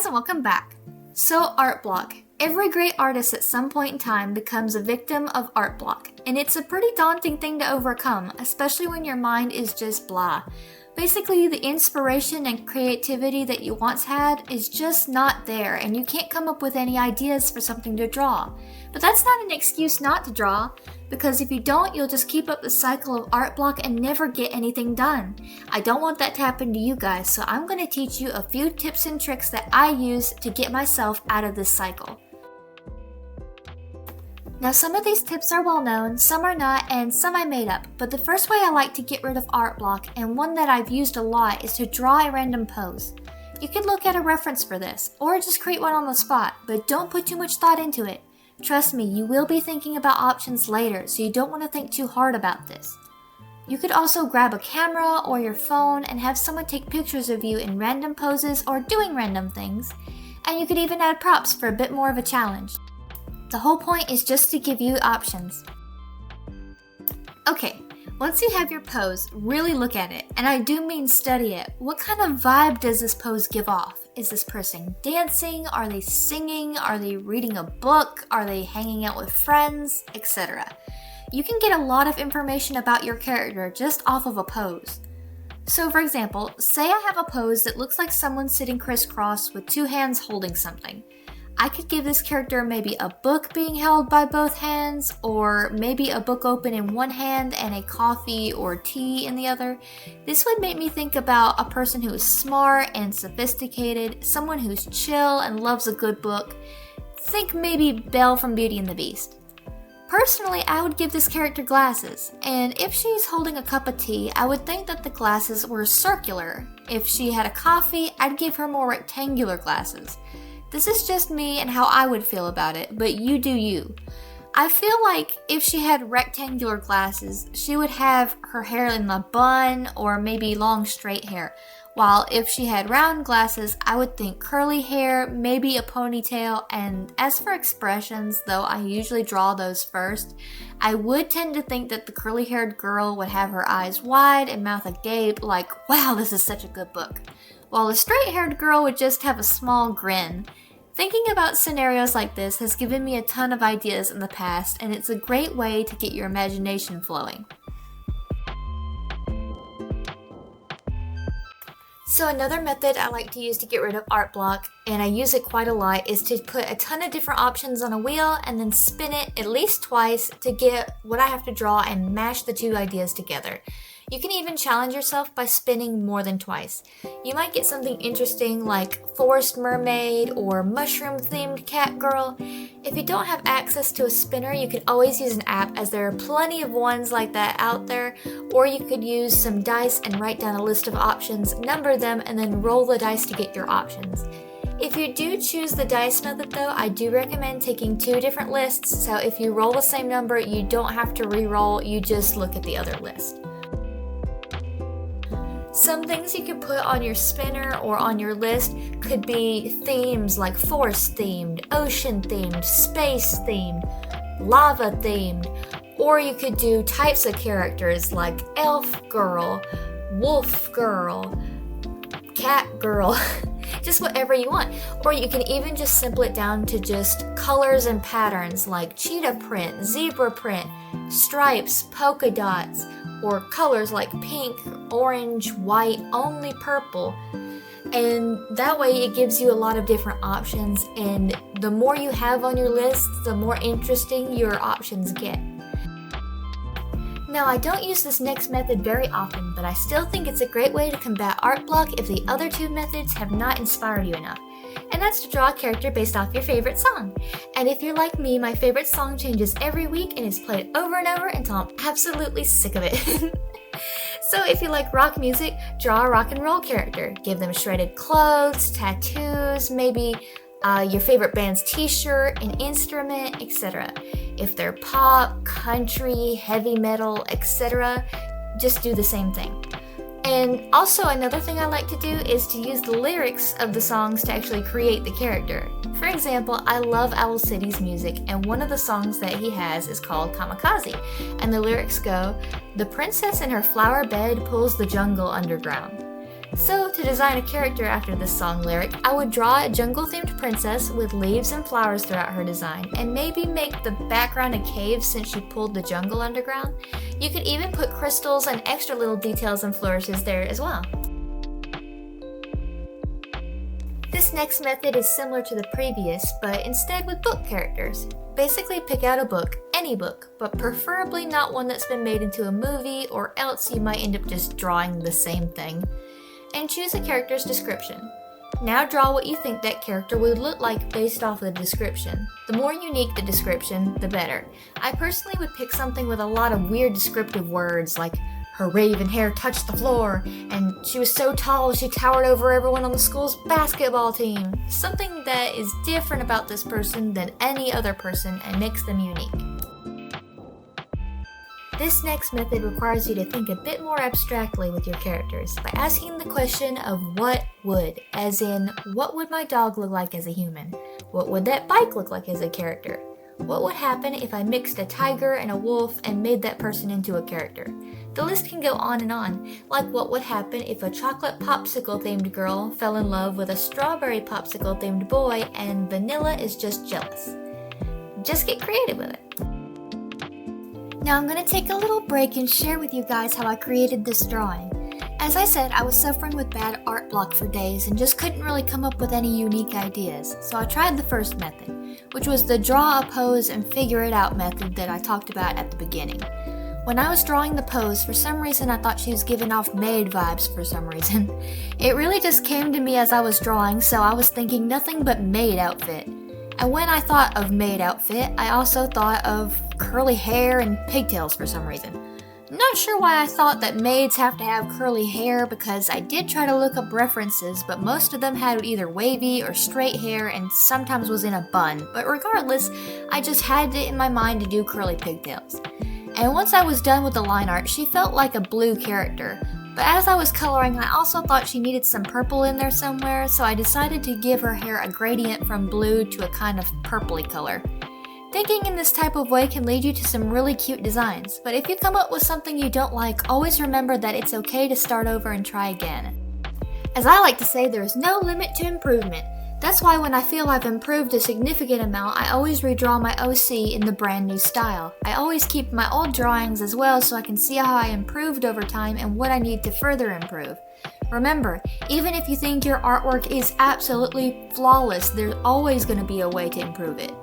and welcome back. So, art block. Every great artist at some point in time becomes a victim of art block, and it's a pretty daunting thing to overcome, especially when your mind is just blah. Basically, the inspiration and creativity that you once had is just not there, and you can't come up with any ideas for something to draw. But that's not an excuse not to draw, because if you don't, you'll just keep up the cycle of art block and never get anything done. I don't want that to happen to you guys, so I'm going to teach you a few tips and tricks that I use to get myself out of this cycle. Now, some of these tips are well known, some are not, and some I made up, but the first way I like to get rid of art block, and one that I've used a lot, is to draw a random pose. You could look at a reference for this, or just create one on the spot, but don't put too much thought into it. Trust me, you will be thinking about options later, so you don't want to think too hard about this. You could also grab a camera or your phone and have someone take pictures of you in random poses or doing random things, and you could even add props for a bit more of a challenge. The whole point is just to give you options. Okay, once you have your pose, really look at it, and I do mean study it. What kind of vibe does this pose give off? Is this person dancing? Are they singing? Are they reading a book? Are they hanging out with friends? Etc. You can get a lot of information about your character just off of a pose. So for example, say I have a pose that looks like someone sitting crisscross with two hands holding something. I could give this character maybe a book being held by both hands, or maybe a book open in one hand and a coffee or tea in the other. This would make me think about a person who is smart and sophisticated, someone who's chill and loves a good book. Think maybe Belle from Beauty and the Beast. Personally, I would give this character glasses, and if she's holding a cup of tea, I would think that the glasses were circular. If she had a coffee, I'd give her more rectangular glasses. This is just me and how I would feel about it, but you do you. I feel like if she had rectangular glasses, she would have her hair in a bun or maybe long straight hair. While if she had round glasses, I would think curly hair, maybe a ponytail, and as for expressions, though I usually draw those first, I would tend to think that the curly-haired girl would have her eyes wide and mouth agape like, wow, this is such a good book. While the straight-haired girl would just have a small grin. Thinking about scenarios like this has given me a ton of ideas in the past, and it's a great way to get your imagination flowing. So another method I like to use to get rid of art block, and I use it quite a lot, is to put a ton of different options on a wheel and then spin it at least twice to get what I have to draw and mash the two ideas together. You can even challenge yourself by spinning more than twice. You might get something interesting like forest mermaid or mushroom themed cat girl. If you don't have access to a spinner, you can always use an app, as there are plenty of ones like that out there, or you could use some dice and write down a list of options, number them, and then roll the dice to get your options. If you do choose the dice method though, I do recommend taking two different lists, so if you roll the same number, you don't have to re-roll, you just look at the other list. Some things you could put on your spinner or on your list could be themes like forest themed, ocean themed, space themed, lava themed, or you could do types of characters like elf girl, wolf girl, cat girl, just whatever you want. Or you can even just simple it down to just colors and patterns like cheetah print, zebra print, stripes, polka dots, or colors like pink, orange, white, only purple. And that way it gives you a lot of different options, and the more you have on your list, the more interesting your options get. Now, I don't use this next method very often, but I still think it's a great way to combat art block if the other two methods have not inspired you enough. And that's to draw a character based off your favorite song. And if you're like me, my favorite song changes every week and is played over and over until I'm absolutely sick of it. So if you like rock music, draw a rock and roll character. Give them shredded clothes, tattoos, maybe your favorite band's t-shirt, an instrument, etc. If they're pop, country, heavy metal, etc., just do the same thing. And also another thing I like to do is to use the lyrics of the songs to actually create the character. For example, I love Owl City's music, and one of the songs that he has is called Kamikaze, and the lyrics go, "The princess in her flower bed pulls the jungle underground." So to design a character after this song lyric, I would draw a jungle-themed princess with leaves and flowers throughout her design, and maybe make the background a cave since she pulled the jungle underground. You could even put crystals and extra little details and flourishes there as well. This next method is similar to the previous, but instead with book characters. Basically pick out a book, any book, but preferably not one that's been made into a movie, or else you might end up just drawing the same thing. And choose a character's description. Now draw what you think that character would look like based off of the description. The more unique the description, the better. I personally would pick something with a lot of weird descriptive words like her raven hair touched the floor, and she was so tall she towered over everyone on the school's basketball team. Something that is different about this person than any other person and makes them unique. This next method requires you to think a bit more abstractly with your characters by asking the question of what would, as in, what would my dog look like as a human? What would that bike look like as a character? What would happen if I mixed a tiger and a wolf and made that person into a character? The list can go on, like what would happen if a chocolate popsicle themed girl fell in love with a strawberry popsicle themed boy and vanilla is just jealous. Just get creative with it. Now I'm going to take a little break and share with you guys how I created this drawing. As I said, I was suffering with bad art block for days and just couldn't really come up with any unique ideas, so I tried the first method, which was the draw a pose and figure it out method that I talked about at the beginning. When I was drawing the pose, for some reason I thought she was giving off maid vibes for some reason. It really just came to me as I was drawing, so I was thinking nothing but maid outfit. And when I thought of maid outfit, I also thought of curly hair and pigtails for some reason. Not sure why I thought that maids have to have curly hair, because I did try to look up references, but most of them had either wavy or straight hair and sometimes was in a bun. But regardless, I just had it in my mind to do curly pigtails. And once I was done with the line art, she felt like a blue character. But as I was coloring, I also thought she needed some purple in there somewhere, so I decided to give her hair a gradient from blue to a kind of purpley color. Thinking in this type of way can lead you to some really cute designs, but if you come up with something you don't like, always remember that it's okay to start over and try again. As I like to say, there is no limit to improvement. That's why when I feel I've improved a significant amount, I always redraw my OC in the brand new style. I always keep my old drawings as well so I can see how I improved over time and what I need to further improve. Remember, even if you think your artwork is absolutely flawless, there's always going to be a way to improve it.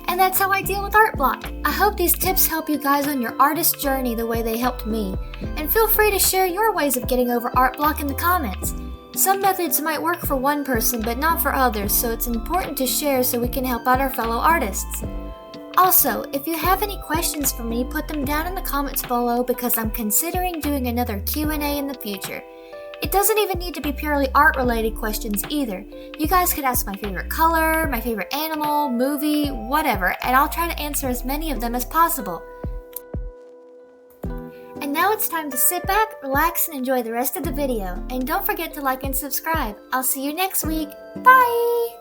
And that's how I deal with art block. I hope these tips help you guys on your artist journey the way they helped me. And feel free to share your ways of getting over art block in the comments. Some methods might work for one person but not for others, so it's important to share so we can help out our fellow artists. Also, if you have any questions for me, put them down in the comments below because I'm considering doing another Q&A in the future. It doesn't even need to be purely art-related questions either. You guys could ask my favorite color, my favorite animal, movie, whatever, and I'll try to answer as many of them as possible. And now it's time to sit back, relax, and enjoy the rest of the video. And don't forget to like and subscribe. I'll see you next week. Bye!